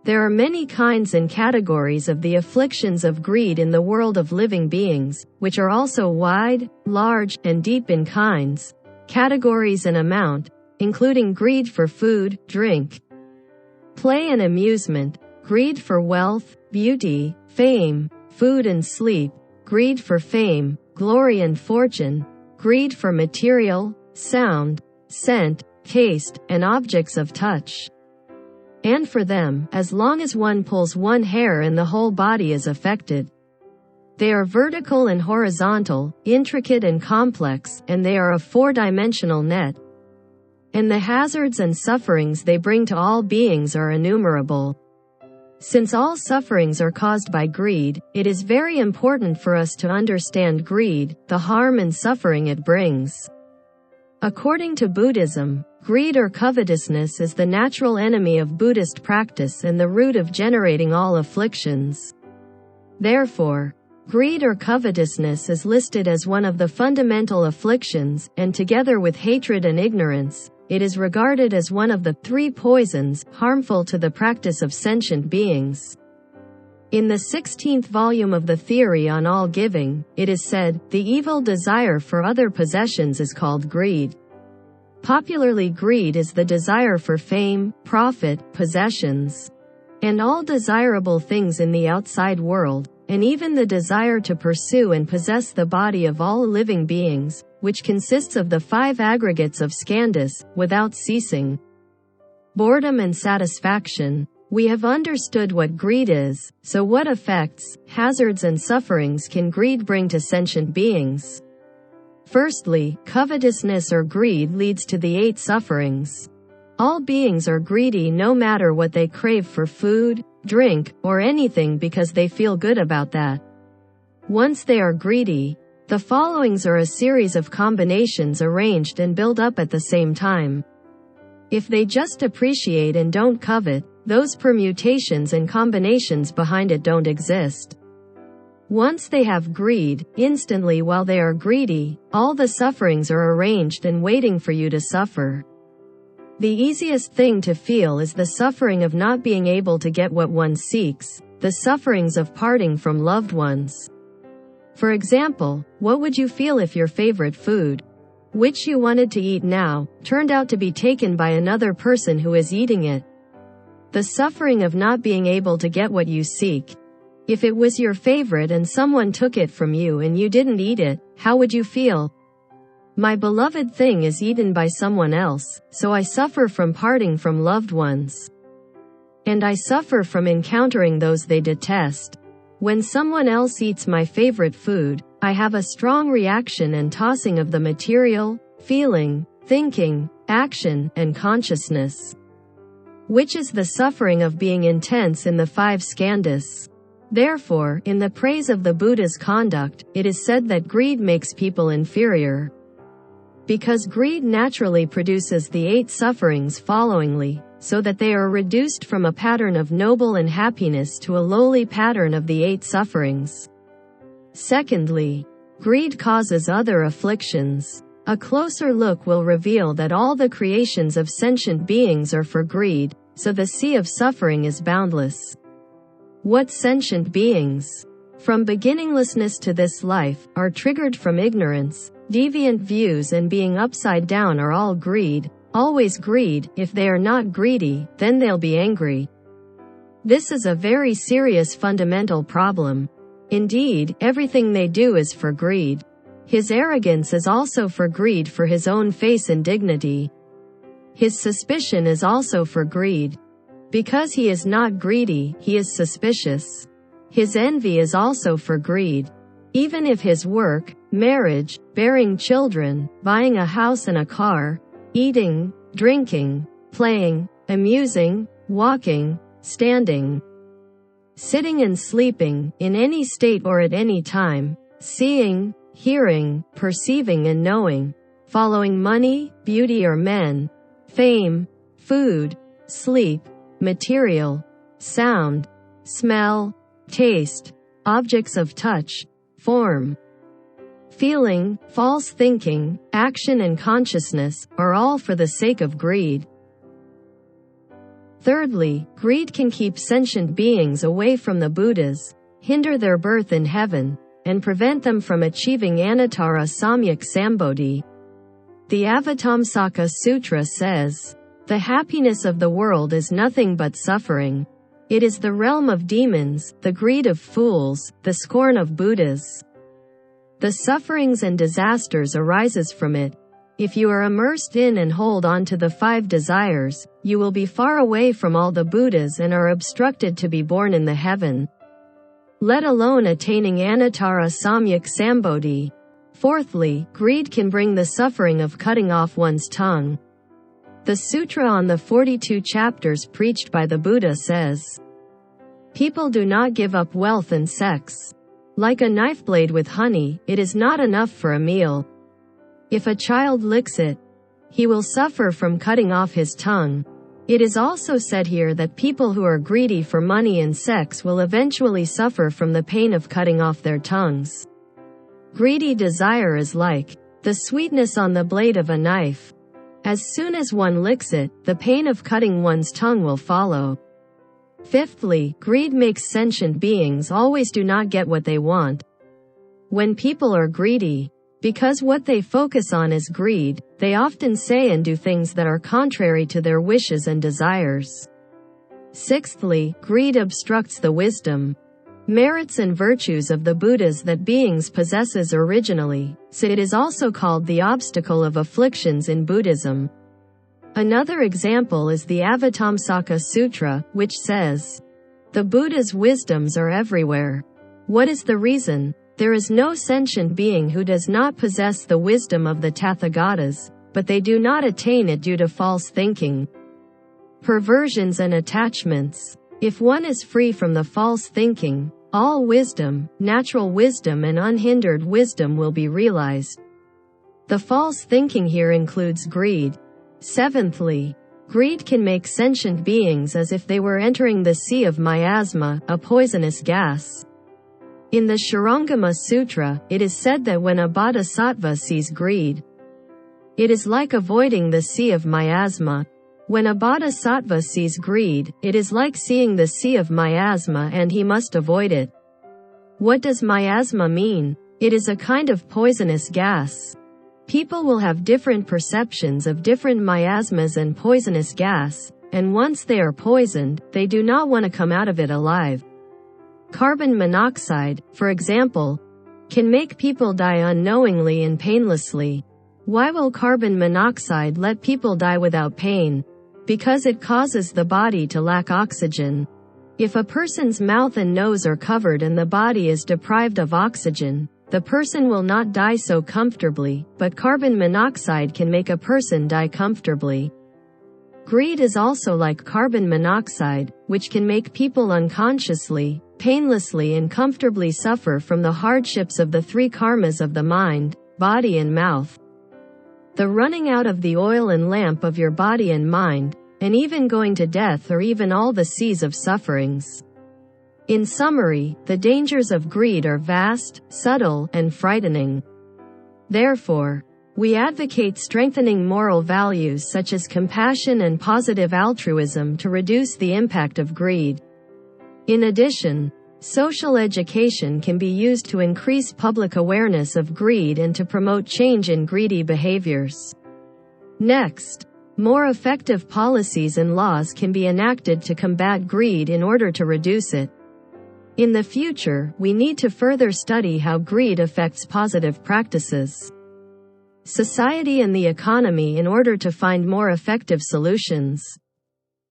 There are many kinds and categories of the afflictions of greed in the world of living beings, which are also wide, large, and deep in kinds, categories and amount, including greed for food, drink, play and amusement, greed for wealth, beauty, fame, food and sleep, greed for fame, glory and fortune, greed for material, sound, scent, taste, and objects of touch. And for them, as long as one pulls one hair and the whole body is affected. They are vertical and horizontal, intricate and complex, and they are a four-dimensional net. And the hazards and sufferings they bring to all beings are innumerable. Since all sufferings are caused by greed, it is very important for us to understand greed, the harm and suffering it brings. According to Buddhism, greed or covetousness is the natural enemy of Buddhist practice and the root of generating all afflictions. Therefore, greed or covetousness is listed as one of the fundamental afflictions, and together with hatred and ignorance, it is regarded as one of the three poisons harmful to the practice of sentient beings. In the 16th volume of the Theory on All Giving, it is said, the evil desire for other possessions is called greed. Popularly, greed is the desire for fame, profit, possessions, and all desirable things in the outside world, and even the desire to pursue and possess the body of all living beings, which consists of the 5 aggregates of skandhas, without ceasing. Boredom and satisfaction. We have understood what greed is, so what effects, hazards and sufferings can greed bring to sentient beings? Firstly, covetousness or greed leads to the 8 sufferings. All beings are greedy no matter what they crave for food, drink, or anything because they feel good about that. Once they are greedy, the followings are a series of combinations arranged and build up at the same time. If they just appreciate and don't covet, those permutations and combinations behind it don't exist. Once they have greed, instantly while they are greedy, all the sufferings are arranged and waiting for you to suffer. The easiest thing to feel is the suffering of not being able to get what one seeks, the sufferings of parting from loved ones. For example, what would you feel if your favorite food, which you wanted to eat now, turned out to be taken by another person who is eating it? The suffering of not being able to get what you seek. If it was your favorite and someone took it from you and you didn't eat it, how would you feel? My beloved thing is eaten by someone else, so I suffer from parting from loved ones. And I suffer from encountering those they detest. When someone else eats my favorite food, I have a strong reaction and tossing of the material, feeling, thinking, action, and consciousness, which is the suffering of being intense in the 5 skandhas. Therefore, in the praise of the Buddha's conduct, it is said that greed makes people inferior. Because greed naturally produces the 8 sufferings followingly, so that they are reduced from a pattern of noble and happiness to a lowly pattern of the 8 sufferings. Secondly, greed causes other afflictions. A closer look will reveal that all the creations of sentient beings are for greed, so the sea of suffering is boundless. What sentient beings, from beginninglessness to this life, are triggered from ignorance, deviant views and being upside down are all greed, always greed. If they are not greedy, then they'll be angry. This is a very serious fundamental problem. Indeed, everything they do is for greed. His arrogance is also for greed for his own face and dignity. His suspicion is also for greed. Because he is not greedy, he is suspicious. His envy is also for greed. Even if his work, marriage, bearing children, buying a house and a car, eating, drinking, playing, amusing, walking, standing, sitting and sleeping, in any state or at any time, seeing, hearing, perceiving and knowing, following money, beauty or men, fame, food, sleep, material, sound, smell, taste, objects of touch, form, feeling, false thinking, action and consciousness, are all for the sake of greed. Thirdly, greed can keep sentient beings away from the Buddhas, hinder their birth in heaven, and prevent them from achieving Anuttara Samyak Sambodhi. The Avatamsaka Sutra says, "The happiness of the world is nothing but suffering. It is the realm of demons, the greed of fools, the scorn of Buddhas. The sufferings and disasters arises from it. If you are immersed in and hold on to the 5 desires, you will be far away from all the Buddhas and are obstructed to be born in the heaven, let alone attaining Anuttara Samyak Sambodhi." Fourthly, greed can bring the suffering of cutting off one's tongue. The Sutra on the 42 chapters preached by the Buddha says, "People do not give up wealth and sex. Like a knife blade with honey, it is not enough for a meal. If a child licks it, he will suffer from cutting off his tongue." It is also said here that people who are greedy for money and sex will eventually suffer from the pain of cutting off their tongues. Greedy desire is like the sweetness on the blade of a knife. As soon as one licks it, the pain of cutting one's tongue will follow. Fifthly, greed makes sentient beings always do not get what they want. When people are greedy, because what they focus on is greed, they often say and do things that are contrary to their wishes and desires. Sixthly, greed obstructs the wisdom, merits and virtues of the Buddhas that beings possesses originally, so it is also called the obstacle of afflictions in Buddhism. Another example is the Avatamsaka Sutra, which says, "The Buddha's wisdoms are everywhere." What is the reason? There is no sentient being who does not possess the wisdom of the Tathagatas, but they do not attain it due to false thinking, perversions and attachments. If one is free from the false thinking, all wisdom, natural wisdom and unhindered wisdom will be realized. The false thinking here includes greed. Seventhly, greed can make sentient beings as if they were entering the sea of miasma, a poisonous gas. In the Shurangama Sutra, it is said that when a bodhisattva sees greed, it is like avoiding the sea of miasma. When a bodhisattva sees greed, it is like seeing the sea of miasma and he must avoid it. What does miasma mean? It is a kind of poisonous gas. People will have different perceptions of different miasmas and poisonous gas, and once they are poisoned, they do not want to come out of it alive. Carbon monoxide, for example, can make people die unknowingly and painlessly. Why will carbon monoxide let people die without pain? Because it causes the body to lack oxygen. If a person's mouth and nose are covered and the body is deprived of oxygen, the person will not die so comfortably, but carbon monoxide can make a person die comfortably. Greed is also like carbon monoxide, which can make people unconsciously, painlessly and comfortably suffer from the hardships of the 3 karmas of the mind, body and mouth. The running out of the oil and lamp of your body and mind, and even going to death or even all the seas of sufferings. In summary, the dangers of greed are vast, subtle, and frightening. Therefore, we advocate strengthening moral values such as compassion and positive altruism to reduce the impact of greed. In addition, social education can be used to increase public awareness of greed and to promote change in greedy behaviors. Next, more effective policies and laws can be enacted to combat greed in order to reduce it. In the future, we need to further study how greed affects positive practices, society and the economy in order to find more effective solutions.